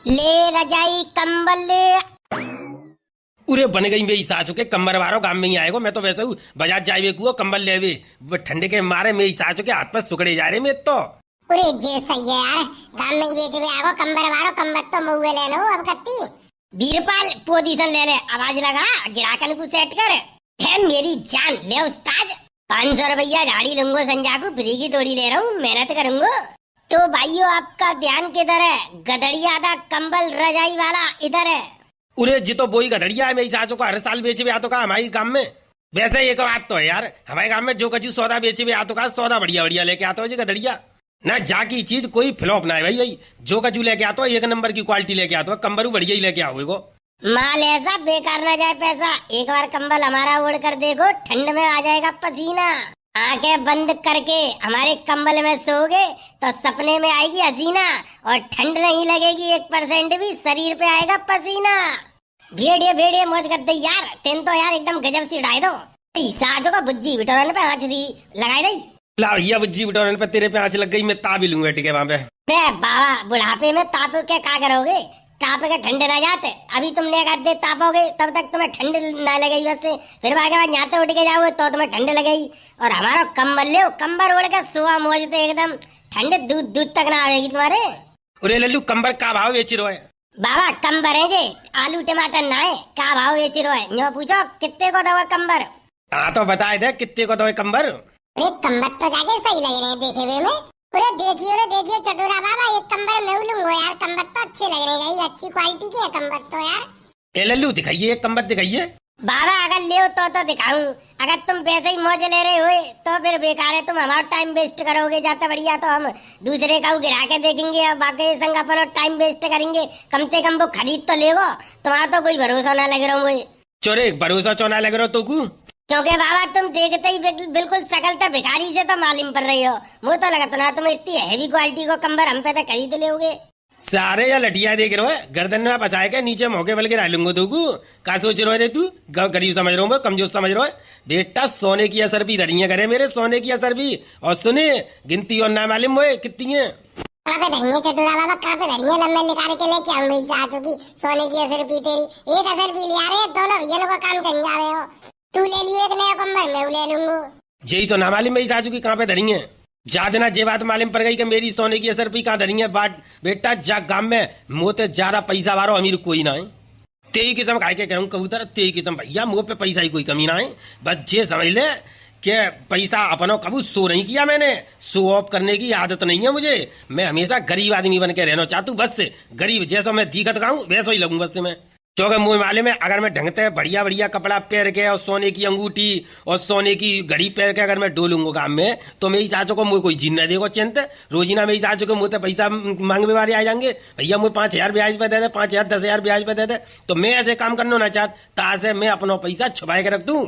ले रजाई कंबल ले। उरे बन गई मेरी सासू के कम्बर वारो गांव में ही आएगो। मैं तो वैसे हूँ बाजार जाए कुओ कंबल लेवे, वो ठंडे के मारे मेरी सासू के हाथ पर सुकड़े जा रहे मैं तो। अरे जे सही है यार, गांव में ही बेचबे आगो कंबर वारो, कंबर तो मऊए लेनो अब कत्ती। वीरपाल पोजीशन ले ले, आवाज लगा गिराकन को सेट कर। है मेरी जान ले उस्ताद, 500 रुपया झाड़ी लूंगो संजा को, फ्री की तोड़ी ले रहा हूँ, मेहनत करूंगा। तो भाइयों आपका ध्यान किधर है? गदड़िया आधा कंबल रजाई वाला इधर है। उरे जी तो बोई गधड़िया है मेरी सासू को, हर साल बेचे भी आतो का हमारे गांव में। वैसे एक बात तो है यार, हमारे गांव में जो कचू सौदा बेचे भी आतो का, सौदा बढ़िया बढ़िया लेके आता हो जी गधड़िया ना। जाकी चीज कोई फ्लॉप ना है भाई। भाई जो कचू लेके आता हो एक नंबर की क्वालिटी लेके आता हो, कंबरू बढ़िया ही लेके आओ। माल ऐसा बेकार ना जाए पैसा। एक बार कंबल हमारा ओढ़ कर देखो, ठंड में आ जाएगा पसीना। आंखें बंद करके हमारे कंबल में सोओगे तो सपने में आएगी हसीना, और ठंड नहीं लगेगी 1% भी, शरीर पे आएगा पसीना। भेड़िए भेड़िए मौज कर दे यार, तेन तो यार एकदम गजब सी उड़ाई दो। साजो का बुज्जी बिटोरन पे आँच दी लगाई दई। ला भैया बुज्जी बिटोरन पे तेरे पे आँच लग गई, मैं ता भी लूंगा ठीक है वहाँ पे। बाबा बुढ़ापे में ताप के क्या करोगे? ताप के ठंड ना जाते, अभी तुमने एक आधे तापोगे तब तक तुम्हें ठंड ना लगेगी, बस फिर आगे बाद यहाँ उठ के जाओगे तो तुम्हें ठंड लगेगी। और हमारा कंबल ले, कंबर ओढ़ के सुबह मौजते एकदम, ठंड दूध दूध तक ना आएगी तुम्हारे। अरे लल्लू कंबर का भाव बेच रहे है? बाबा कंबर है जे, आलू टमाटर ना है, क्या भाव बेच रहे है? यो पूछो कितने को दवा कंबर? हाँ तो बताए दे कितने को दो कंबर। अरे कंबर तो जाके सही लग रहे हैं देखे हुए में। अरे देखिए चटोरा बाबा, एक कंबर मैं लूंगा यार, कंबर तो अच्छे लग रहे हैं, अच्छी क्वालिटी के है कंबर तो यार। ए लल्लू दिखाइए एक कंबर दिखाइए। बाबा अगर ले तो दिखाऊं, अगर तुम पैसे ही मौज ले रहे हो तो फिर बेकार है, तुम हमारा टाइम वेस्ट करोगे। जाता बढ़िया तो हम दूसरे का गिरा के देखेंगे और बाकी संग अपन टाइम वेस्ट करेंगे। कम से कम वो खरीद तो लेगो, तुम्हारा तो कोई भरोसा ना लग रहा हूँ। चोरे भरोसा चौना लग रहा तो को, क्योंकि बाबा तुम देखते ही बिल्कुल शकल तो भिखारी से तो मालूम पड़ रही हो। मुझे तो लगा ना तुम इतनी हैवी क्वालिटी को कंबर हम पे तो खरीद लोगे। सारे या लटिया देख रहे हो, गर्दन में बचाए के नीचे मौके बल के रह लूंगा तू को। का सोच रहे रे तू? गरीब समझ रहा हूँ, कमजोर समझ रहा है बेटा। सोने की असर भी धरिया करे मेरे, सोने की असर भी। और सुने गिनती और ना मालूम हुए कितनी है। चटूरा बाबा कहाँ पे धरिया लम्बे निकाल के लेके आऊंगी सोने की असर भी तेरी, एक असर भी लिया रहे दोनों भैया का काम चल जा रहे हो। तू ले लिए एक नया कंबर, मैं ले लूंगा। यही तो ना मालूम मेरी सासू की कहाँ पे धरी है। जा देना जे बात मालूम पड़ गई कि मेरी सोने की असर भी कहाँ धरी है। बाट बेटा जा गांव में मोते ज्यादा पैसा वारो अमीर कोई ना है। तेरी किस्म खाए के कहूँ कबूतर, तेरी किस्म भैया, मुँह पे पैसा ही कोई कमी ना है। बस जे समझ ले कि पैसा अपनों कबू शो नहीं किया मैंने, शो ऑफ करने की आदत नहीं है मुझे। मैं हमेशा गरीब आदमी बन के रहना चाहता हूँ, बस से गरीब जैसा मैं दिखत गाऊँ वैसा ही लगूँ बस से मैं। क्योंकि मुझे मालूम है अगर मैं ढंगते बढ़िया बढ़िया कपड़ा पहन के और सोने की अंगूठी और सोने की घड़ी पहन के अगर मैं डोलूंगा गांव में तो मेरी सासू को मुझे कोई जीन न देगा चिंत। रोजीना मेरी सासू को मुझे पैसा मांगने वाले आ जाएंगे, भैया मुझे 5000 ब्याज पे दे दे, 5000 10,000 ब्याज पे दे दे। तो मैं ऐसे काम करना ना चाहता, तासे मैं अपना पैसा छुपाए के रख दूं।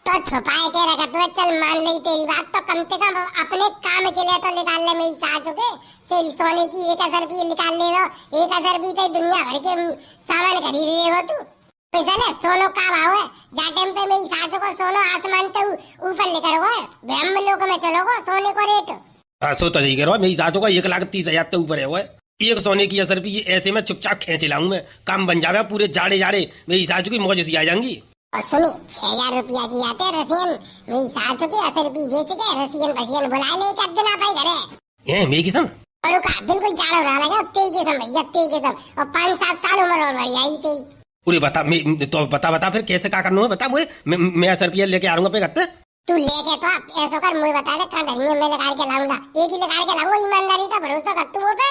तो छुपाए के रखा तो चल मान ली तेरी बात, तो कम से कम अपने काम के लिए तो निकाल ले मेरी सासू के तेरी सोने की 1,000 भी निकाल ले लो। 1,000 भी तो दुनिया भर के सामान खरीद रहे हो तू। पैसा ले, सोनो का भाव है? जा टाइम पे मेरी सासू को सोनो आसमान तो ऊपर लेकर गो, ब्रह्म लोक में चलोगो सोने को रेट। हाँ सो तो सही कह रहा हूँ, मेरी सासू का 1,30,000 तो ऊपर है वो। एक सोने की असर भी ऐसे में चुपचाप खींच लाऊं मैं, काम बन जावे पूरे जाड़े जाड़े मेरी सासू की मौज सी आ जाएंगी। और सुनी 6,000 रुपया की आते रसियन मेरी सासू की असर भी बेच के रसियन बुला ले कर देना भाई घरे। मेरी किस्म बिल्कुल जाड़ो रहा लगा तेरी किस्म भैया, तेरी किस्म। और 5-7 साल उम्र और बढ़ी आई तेरी। पूरी बता तो बता फिर कैसे क्या करना है बता मुझे, मैं 10 रुपया लेके आ रहा हूँ पे करते। तू लेके तो ऐसा कर मुझे बता दे कहाँ धरिए, मैं लगा के लाऊंगा, एक ही लगा के लाऊंगा। ईमानदारी का भरोसा कर तू पे।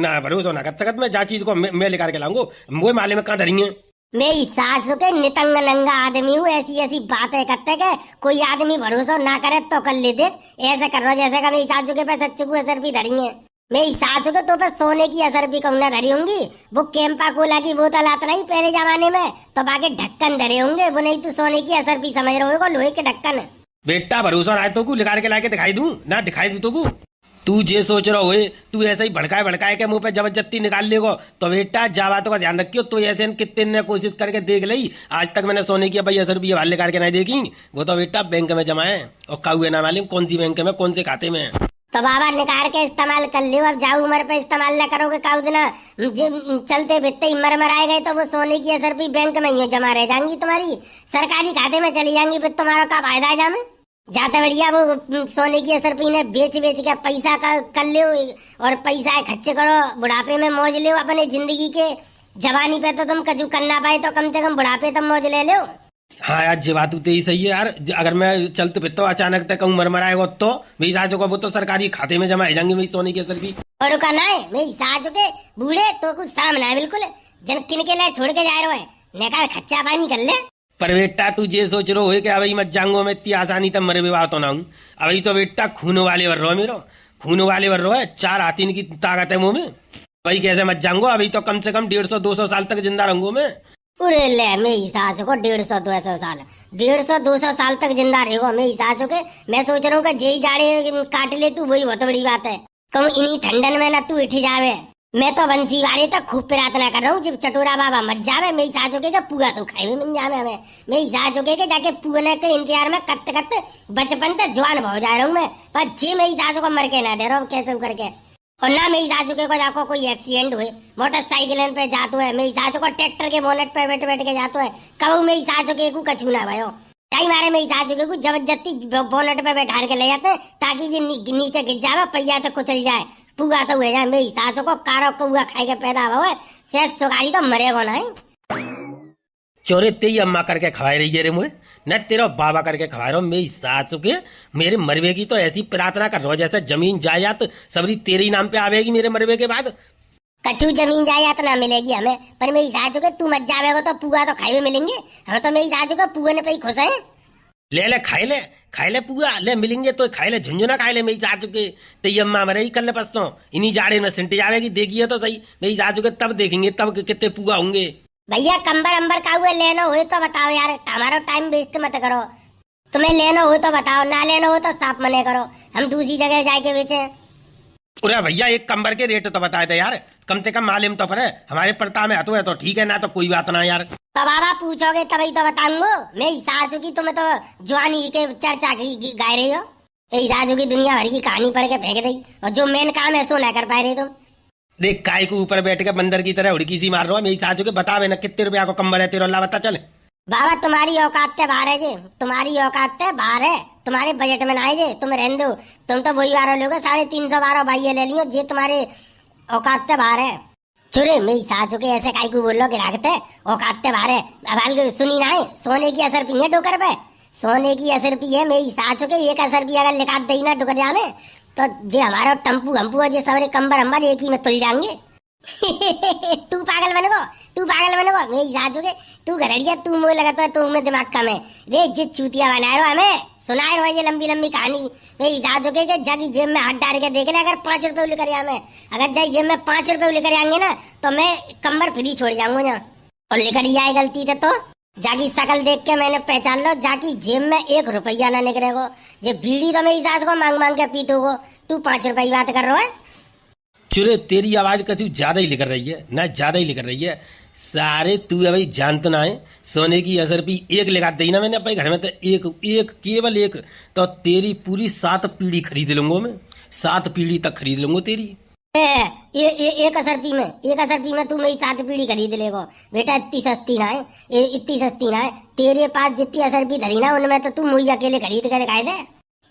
ना भरोसा ना कर सकत मैं, जा चीज को मैं लेकर के लाऊंगा, मुझे माले में कहाँ धरिए। मेरी सासू के नितंग नंगा आदमी हूँ, ऐसी ऐसी बातें करते के कोई आदमी भरोसा ना करे तो कर ले दे। ऐसे कर रहा जैसे का मेरी सासू के पैसे चुकू असर भी धरेंगे। मेरी सासू के तो पे सोने की असर भी कहूँ ना धरी होंगी। वो कैंपा कोला की बोतल आता नहीं पहले जमाने में, तो बाकी ढक्कन धरे होंगे, वो नहीं तो सोने की असर भी समझ रहे हो, लोहे के ढक्कन। बेटा भरोसा ना तो लिखा के लाके दिखाई दूं ना, दिखाई दू तो तू जे सोच रहा हो तू ऐसे ही भड़काए के मुंह पे जबरदस्ती निकाल लेगो तो बेटा जा बातों का ध्यान रखियो। तो ऐसे कितने ने कोशिश करके देख ली, आज तक मैंने सोने की भाई 10 रुपये वाले करके नहीं देखी। वो तो बेटा बैंक में जमा है और का हुए ना मालूम कौन सी बैंक में कौन से खाते में। तो बाबा निकाल के इस्तेमाल कर लियो, अब जाऊ उम्र पे इस्तेमाल न करोगे काउ दिना चलते बिकते ही मर आए गए तो वो सोने की असरपी बैंक में ही जमा रह जाएंगी, तुम्हारी सरकारी खाते में चली जाएंगी, फिर तुम्हारा का फायदा है जामे। जाते बढ़िया वो सोने की असरपी ने बेच के पैसा का कर लियो और पैसा खर्चे करो, बुढ़ापे में मौज लियो अपने जिंदगी के। जवानी पे तो तुम कजू करना पाए तो कम से कम बुढ़ापे तब मौज ले लो। हाँ यार ये बात तो ही सही है यार, अगर मैं चलते फिरता अचानक तक कहूँ मरमराएगा तो मेरी सासू को वो तो सरकारी खाते में जमा हो जाएंगे मेरी सोने की असरपी। और का ना है मेरी सासू के बूढ़े तो कुछ शर्म ना है बिल्कुल, जन किन के लिए छोड़ के जा रहे हैं नेका खच्चा पानी कर ले। पर बेटा तू ये सोच रो है कि अभी मत जाऊंगा मैं इतनी आसानी तब मरे विवाह तो ना हूँ। अभी तो बेटा खून वाले वर रो मेरो, खून वाले वर रो है, 4 हाथी की ताकत है मुंह में, भाई कैसे मत जाऊंगा। अभी तो कम से कम 150-200 साल तक जिंदा रहूंगा मैं। अरे ले मेरी सासू को 150-200 साल, 150-200 साल तक जिंदा रहेगा मेरी सासू के। मैं सोच रहा हूँ कि जेई जाड़े काट ले तू, वही बहुत बड़ी बात है। कहूँ इन्हीं ठंडन में ना तू इठ जावे। मैं तो बंसी वाले तक खूब प्रार्थना कर रहा हूँ जब चटोरा बाबा मत जावे मेरी सासू के पुआ तो खाए में मिल जावे हमें। मेरी सासू के जाके पुगने के इंतजार में कत्ते कत्ते बचपन तक जवान हो जा रहा हूँ मैं, पर जे मेरी सासू को मर के ना दे रहा हूँ कैसे करके। और ना मेरी सासू के को जाको कोई एक्सीडेंट हुए मोटरसाइकिल पे जातो है, मेरी सासू को ट्रैक्टर के बोनेट पे बैठ के जातो है, कब मेरी सासू के को कछू ना भयो कई मारे मेरी सासू के को जबरदस्ती बोनेट पे बैठा के ले जाते हैं ताकि ये नीचे गिर जावे पहिया तक कुचल जाए, पूगा तो हुए जाए। मेरी सासू को कारो कौआ खाए के पैदा हुआ सेहत सुखारी तो मरेगो ना। चोरे तेरी अम्मा करके खवाए रही है रे मुझे, न तेरा बाबा करके खवा रहा हूँ मेरी सासू के। मेरे मरवे की तो ऐसी प्रार्थना कर रहा जैसे जमीन जायदाद सबरी तेरे नाम पे आवेगी मेरे मरवे के बाद। कछु जमीन जायदाद ना मिलेगी हमें, पर मेरी सासू के तू मत जावेगा तो पुआ तो खाए मिलेंगे। हम तो मेरी सासू के पुआ ने पे ही खुश है। ले खाए ले पुआ ले मिलेंगे तो खाए ले, झुंझुना खाए ले मेरी सासू के। तेरी अम्मा मरे ही कल परसों इन्हीं जाड़े में सिंट जावेगी, देखिए तो सही मेरी सासू के, तब देखेंगे तब कितने पुआ होंगे। भैया कंबर अंबर का हुए लेना हो तो बताओ यार, हमारा टाइम वेस्ट मत करो। तुम्हें लेना हो तो बताओ, ना लेना हो तो साफ मने करो, हम दूसरी जगह जाके बेचे। अरे भैया एक कंबर के रेट तो बताए थे यार, कम से कम मालूम तो पड़े, हमारे पड़ता में हाथों है तो ठीक है, ना तो कोई बात ना यार। तो बाबा पूछोगे तभी तो बताऊंगा। मेरी सासू की तुम्हें तो जवानी के चर्चा की गाय रही हो, मेरी सासू की दुनिया भर की कहानी पढ़ के फेंक दी और जो मेन काम है सो ना कर पाए रहे तुम। देख काय को ऊपर बैठ के बंदर की तरह उड़की सी मार रहा है मेरी सासू के। बतावे ना कितने रुपया को कंबल है तेरा, अल्लाह बता चल। बाबा तुम्हारी औकात से बाहर है जी, तुम्हारी औकात से बाहर है, तुम्हारे बजट में ना है जी, तुम रहने दो। तुम तो वही बारह लोग 350 भाई ले लियो, जे तुम्हारे औकात से बाहर है। चुरे मेरी सासू के ऐसे काय को बोलो गिराकते औकात से बाहर है। अब सुनी ना है, सोने की असर पी है डोकर पे, सोने की असर पी है मेरी सासू के। एक असर पी अगर लिखा दे ना डुकर जाने तो जे हमारा टम्पू हम्पू जे सारे कंबर हम्बर एक ही में तुल जाएंगे। तू पागल बनेगो, तू पागल बनेगो मेरी सासू के, तू घरड़िया तू मुँह लगाता है, तू में दिमाग कम है रे। जे चूतिया बनाए रहो हमें सुनाए रहो ये लंबी लंबी कहानी मेरी सासू के। जाकी जेब में हाथ डाल के देख ले, अगर 5 रुपए लेकर आए, अगर जाई जेब में 5 रुपए लेकर आएंगे ना तो मैं कंबर फ्री छोड़ जाऊंगा ना। और लेकर ही आए गलती थे तो जाकी शकल देख के मैंने पहचान लो, जाकी जेब में 1 रुपया ना निकलेगो। जे बीड़ी तो मेरी सास को मांग मांग के पीतोगो, तू 5 रुपए बात कर रहा है। चुरे तेरी आवाज कछु ज्यादा ही लिख रही है ना, ज्यादा ही लिख रही है सारे। तू भाई जानत ना है, सोने की असर पी एक लगा दी ना मैंने अपने घर में तो एक केवल एक तो तेरी पूरी 7 पीढ़ी खरीद लूंगा मैं, 7 पीढ़ी तक खरीद लूंगा तेरी। एक असर पी में तू मेरी 7 पीढ़ी खरीद लेगो बेटा। इतनी सस्ती ना है, इतनी सस्ती ना है। तेरे पास जितनी असर पी धरी ना उनमें तो तू मुझे अकेले खरीद कर दिखाए दे।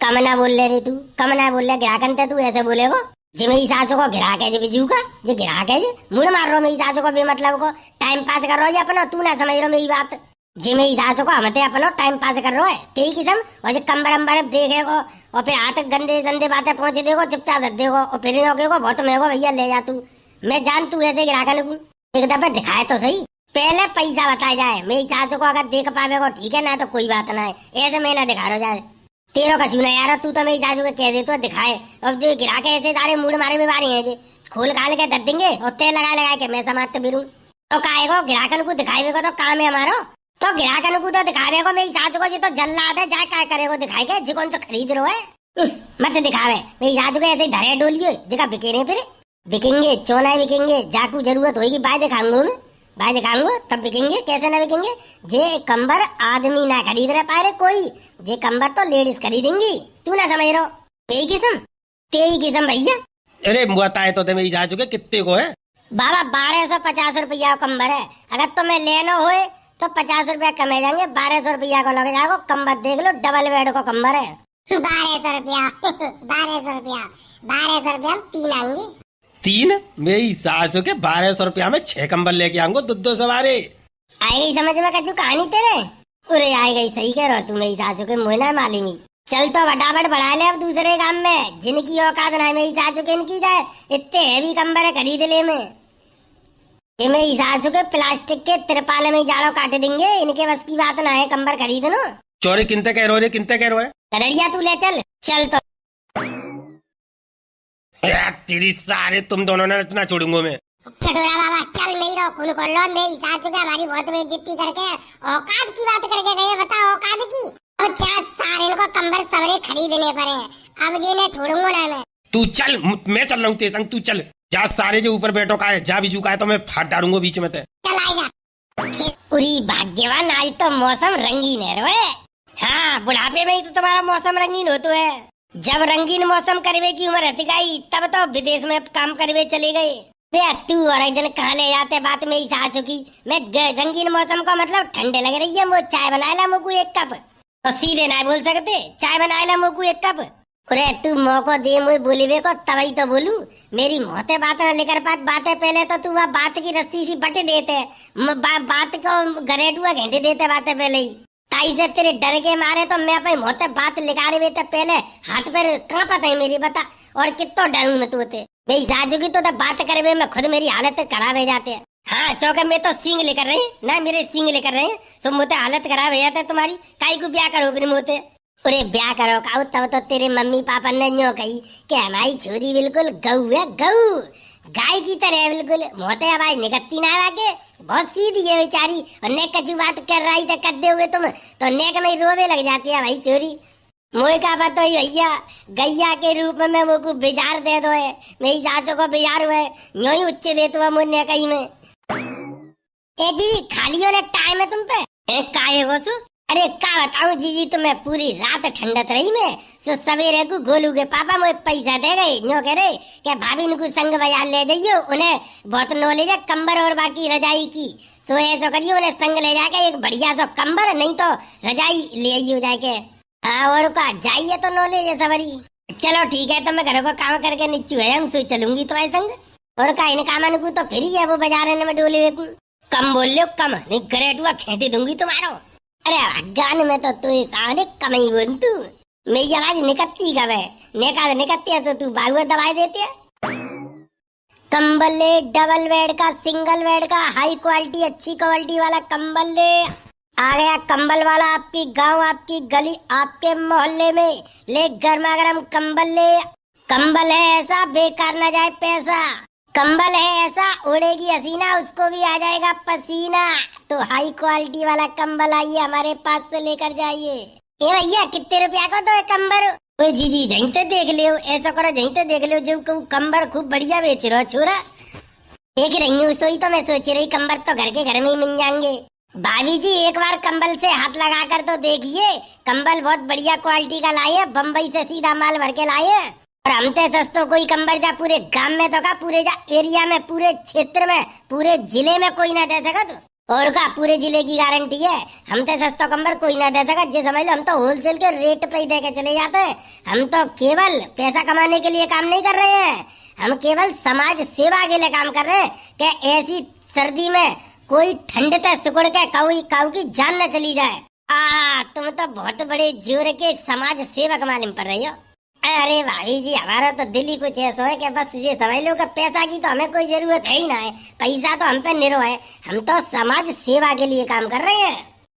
कम ना बोल ले रे तू, कम ना बोल ले। ग्राहकन तू ऐसे बोलेगो जे मेरी सासू को गिराक है, जे बिजू का जे गिराक है, जे मुड़ मार रहा मेरी सासू को बेमतलब को टाइम पास कर रहा है अपना। तू ना समझ रहा मेरी बात, जे मेरी सासू को हमते अपना टाइम पास कर रहा है तेरी किस्म। और जो कंबर अंबर देखेगो और फिर हाथ गंदे गंदे बातें पहुंच देगो, चुपचाप रख देगो और फिर होगेगो बहुत महंगो भैया ले जा तू। मैं जान तू ऐसे गिराकन को एक दफे दिखाए तो सही, पहले पैसा बताया जाए। मेरी सासू को अगर देख पावेगो ठीक है, ना तो कोई बात ना है, ऐसे मैं ना दिखा रहा जाए तेरो का चूना यार। तू तो मेरी सासू के कह दे तो दिखाए। अब जो गिरा के ऐसे सारे मूड मारे में बारी है, खोल खाल के धर देंगे और तेल लगा के मैं समाप्त बिरू तो काहेगो गिराकन को दिखाएगा तो काम है हमारा। तो गिराकन को तो दिखावेगो मेरी सासू को, जी तो जल्लाद है जाए क्या करेगो दिखाए के, जी कौन तो खरीद रो है मत दिखावे। मेरी सासू को ऐसे धरे डोलियो जगह बिकेने फिर बिकेंगे, चोना बिकेंगे। जाकू जरूरत होगी बाय दिखाऊंगा मैं, बाय दिखाऊंगा तब बिकेंगे, कैसे ना बिकेंगे। जे कंबर आदमी ना खरीद रहे पाए रे कोई, जे कंबर तो लेडीज खरीदेंगी, तू ना समझ रहो यही किस्म। तेरी किस्म भैया। अरे बताए तो थे मेरी सासू के कितने को है? बाबा 1250 रुपया कम्बर है। अगर तुम्हें लेना होए तो 50 रुपया कमे जाएंगे, 1200 रुपया को लग जाएगा। कम्बर देख लो, डबल बेड को कम्बर है। 1200 रुपया 1200 रुपया 1200 रुपया हम 3 आएंगे। 3? मेरी सासू के 1200 रुपया में 6 कंबल लेके आऊंगा, दो सवारे। आई गई समझ में कचू कहानी तेरे? अरे आई गई, सही कह रहा तू। मेरी सासू के मुँह ना मालूमी। चल तो फटाफट बढ़ा ले अब दूसरे काम में। जिनकी औकात ना मेरी सासू के इनकी जाए, इतने हैवी कंबर है खरीद ले में। ये मेरी सासू के प्लास्टिक के तिरपाल में जाड़ो काट देंगे। इनके बस की बात ना है कंबर खरीदना। चोरी किनते कह रो रे, किनते कह रो है? कदड़िया तू ले चल। चल तो यार तेरी सारे तुम दोनों ने इतना छोड़ूंगा मैं। चटोरा बाबा चल, मेरी रो खुल खोल लो। मेरी सासू के हमारी बहुत बेइज्जती करके औकात की बात करके गए। बताओ औकात की। अब 4 सारे इनको कंबर सवरे खरीदने पड़े। अब जिन्हें छोड़ूंगा ना मैं। तू चल, मैं चल रहा हूँ तेरे संग। तू चल जा, सारे जो ऊपर बैठो का है, जा बीजू का है तो मैं फाट डालूंगा बीच में। ते चल आजा। उरी भाग्यवान, आज तो मौसम रंगीन है रे। हाँ, बुढ़ापे में ही तो तुम्हारा मौसम रंगीन हो तो है। जब रंगीन मौसम करवे की उम्र हट गई तब तो विदेश में काम करवे चले गए। तू और एक जन कहाँ ले जाते बात मेरी सासू की। मैं रंगीन मौसम का मतलब ठंडे लग रही है, वो चाय बना ला मोकू 1 कप। तो सीधे ना बोल सकते, चाय बना ला मोकू 1 कप। अरे तू मौको दे मुझे बोलीवे को, तभी तो बोलू। मेरी मोहते बात न लेकर बातें पहले तो तू वह बात की रस्सी सी बटे देते, बात को गरेटुआ घंटे देते बातें पहले ही। ताई से तेरे डर के मारे तो मैं अपनी मोहते बात लिखाड़े हुए थे पहले। हाथ पैर कहाँ पता है मेरी, बता। और कितो डरू मैं तू थे मेरी सासू की तो बात करे हुए मैं खुद मेरी हालत खराब हो जाते हैं। हाँ चौके में तो सिंग लेकर रहे ना, मेरे सिंग लेकर रहे तो मुझे हालत खराब हो जाता है तुम्हारी। काई को ब्याह करो अपने मोते। अरे ब्याह करो काऊ तब तो तेरे मम्मी पापा ने न्यो कही कि हमारी छोरी बिल्कुल गऊ है, गऊ गाय की तरह है बिल्कुल। मोते आवाज निकलती ना आगे, बहुत सीधी है बेचारी। और नेक कचू बात कर रही थे कर दे तुम तो नेक में रोवे लग जाती है भाई छोरी। मोए का पता ही भैया, गैया के रूप में वो को बिजार दे दो है। मेरी सासू को बिजार हुए न्यो ही उच्च दे तो मुन्ने कहीं में। ए जी खाली होने टाइम है तुम पे काहे हो सु? अरे क्या बताऊं जीजी, तुम्हें पूरी रात ठंडत रही मैं। सो सवेरे को गोलू के पापा मुझे पैसा दे गए। न्यो कह रहे कि भाभी को संग बाजार ले जाइयो, उन्हें बहुत नॉलेज है कंबर और बाकी रजाई की। सो ऐसा करियो उन्हें संग ले जाके एक बढ़िया सा कंबर नहीं तो रजाई ले आइयो जाके। हाँ और का जाइए तो नॉलेज है सवरी। चलो ठीक है, तो मैं घर को काम करके नीचू है सो चलूंगी तुम्हारे संग। और का इन काम को तो फिर ही है वो बाजार में डोले हुए। कम बोल लो कम, नहीं गरेटुआ खेटी दूंगी तुम्हारो। अरे गान में तो तू सामने कम ही बोल तू। मेरी आवाज निकलती कब है? निकलती है तो तू बागुआ दवाई देती है। कंबल ले डबल बेड का, सिंगल बेड का, हाई क्वालिटी अच्छी क्वालिटी वाला कंबल ले आ गया। कंबल वाला आपकी गांव, आपकी गली, आपके मोहल्ले में ले गर्मा गर्म कंबल ले। कंबल है ऐसा बेकार न जाए पैसा। कंबल है ऐसा उड़ेगी हसीना उसको भी आ जाएगा पसीना। तो हाई क्वालिटी वाला कंबल आइए हमारे पास से लेकर जाइए। ए भैया कितने रुपया का तो है कंबर? ओए जी जहीं तो देख लियो, ऐसा करो जहीं तो देख लियो जो कंबर खूब बढ़िया बेच रहा छोरा। देख रही हूँ सोई तो मैं सोच रही कंबर तो घर के घर में ही मिल जाएंगे। भाभी जी एक बार कंबल से हाथ लगा कर तो देखिए, कंबल बहुत बढ़िया क्वालिटी का लाए हैं, बम्बई से सीधा माल भर के लाए हैं। और हम तो सस्तो कोई कंबल जा पूरे गांव में तो का पूरे जा एरिया में, पूरे क्षेत्र में, पूरे जिले में कोई ना दे सकत। और का पूरे जिले की गारंटी है, हम तो सस्ता कंबल कोई ना दे सकत। जे समझ लो हम तो होलसेल के रेट पे ही दे के चले जाते हैं। हम तो केवल पैसा कमाने के लिए काम नहीं कर रहे हैं, हम केवल समाज सेवा के लिए काम कर रहे हैं कि ऐसी सर्दी में कोई ठंड से सिकुड़ के काऊ की जान न चली जाए। तुम तो बहुत बड़े जोर के समाज सेवक मालूम पड़ रही हो। अरे भाभी जी हमारा तो दिल ही कुछ ऐसा है कि बस ये समझ लो कि पैसा की तो हमें कोई जरूरत है ही ना है, पैसा तो हम पे निरो है। हम तो समाज सेवा के लिए काम कर रहे हैं।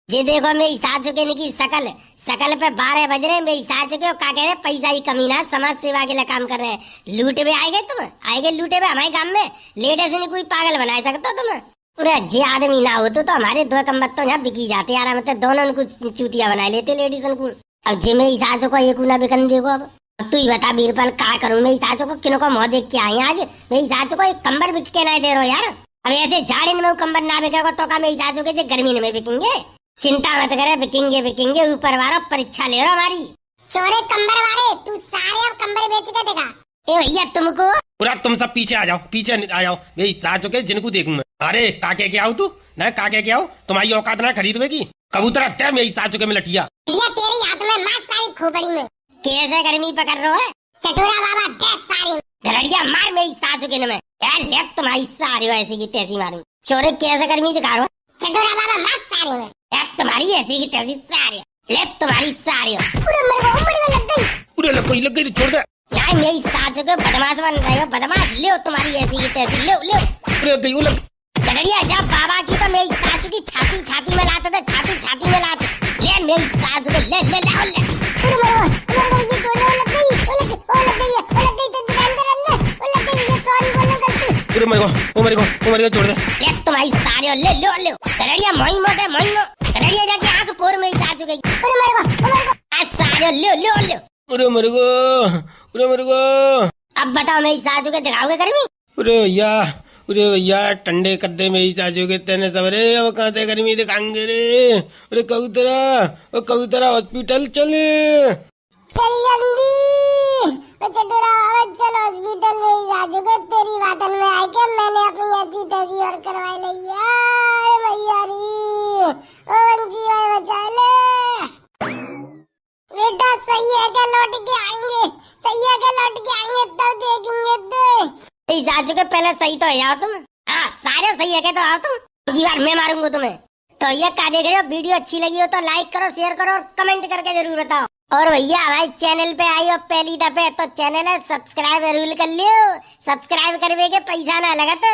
ये देखो मेरी सासू के की शकल पे 12 बज रहे, मेरी सासू के क्या कह रहे पैसा ही कमी ना, समाज सेवा के लिए काम कर रहे हैं। लूटे में आएगे तुम, आएगे लूटे में हमारे काम में। लेटे से नहीं कोई पागल बना सकता तुम। पूरा जे आदमी ना हो तो हमारे 2 कंबल तो यहाँ बिकी जाते यार, मतलब दोनों को चूतिया बना लेते लेडीज को। अब जे मेरी सासू को एक ना बिकन देखो। अब तू ही बता बीरबल क्या करूं, मेरी सासू को किनो को मुँह देख के आई आज। मेरी सासू को एक कंबल बिक के नहीं दे रहे यार। अब ऐसे झाड़ी में कंबल ना बिकेगा तो का मेरी सासू के गर्मी में बिकेंगे। चिंता मत करे, बिकेंगे। ऊपर वाला परीक्षा ले रहा हमारी। चोरे कंबल वाले तू सारे अब कंबल बेच के देखा। ए भैया तुमको पूरा तुम सब पीछे आ जाओ मेरी सास के जिनको देखूं मैं। अरे काके के आओ तू न काके के आओ, तुम्हारी औकात ना खरीदवे की कबूतरा ते मेरी सास के में लटिया। भैया तेरे हाथ में मार सारी खोपड़ी में। कैसे गर्मी पकड़ रहे हो चटोरा बाबा, दे सारी घरड़िया मार मेरी सास के में। यार ले तुम्हारी सारी ऐसी की तैसी मारूं। छोरे कैसे गर्मी दिखा रहे हो चटोरा बाबा, मार सारी में। यार तुम्हारी ऐसी की तैसी सारी ले तुम्हारी सारी। पूरे लग गई छोड़ दे। यार मेरी सास को बदमाश बन रहे हो, बदमाश ले तुम्हारी ऐसी की तैसी ले। अरे गई लग घरड़िया जब बाबा की तो मेरी सास की छाती में लाते थे, छाती में लाते। ले मेरी सास को ले ले ले ले। ये छोड़ दे, लग गई तो दुकान पे रखना, लग गई ये सॉरी बोलना गलती। अरे मेरे को छोड़ दे। ये तुम्हारी सारी ले घरड़िया मोई मोटे घरड़िया जाके आंख पोर में सास गई। आज सारी ले। अरे मेरे को अब बताओ मेरी सास को दिखाओगे गर्मी? अरे भैया ठंडे कर दे मेरी चाचू के तेने सवरे, अब कहाँ से गर्मी दिखाएंगे रे। अरे कबूतरा हॉस्पिटल चल जल्दी चटोरा बाबा चल हॉस्पिटल में। राजू के तेरी वातन में आके मैंने अपनी ऐसी तैसी और करवाई ली यार भैया री। ओ बंसी भाई बचा ले बेटा, सही है क्या लौट के आएंगे तब देखेंगे तो। राजू के पहले सही तो है तुम। हाँ सारे सही है क्या तो आओ तुम, अगली बार मैं मारूंगा तुम्हें। तो ये क्या देख रहे हो, वीडियो अच्छी लगी हो तो लाइक करो, शेयर करो और कमेंट करके जरूर बताओ। और भैया हमारे चैनल पे आई हो पहली दफे तो चैनल है सब्सक्राइब जरूर कर लियो। सब्सक्राइब करवे के पैसा ना लगत।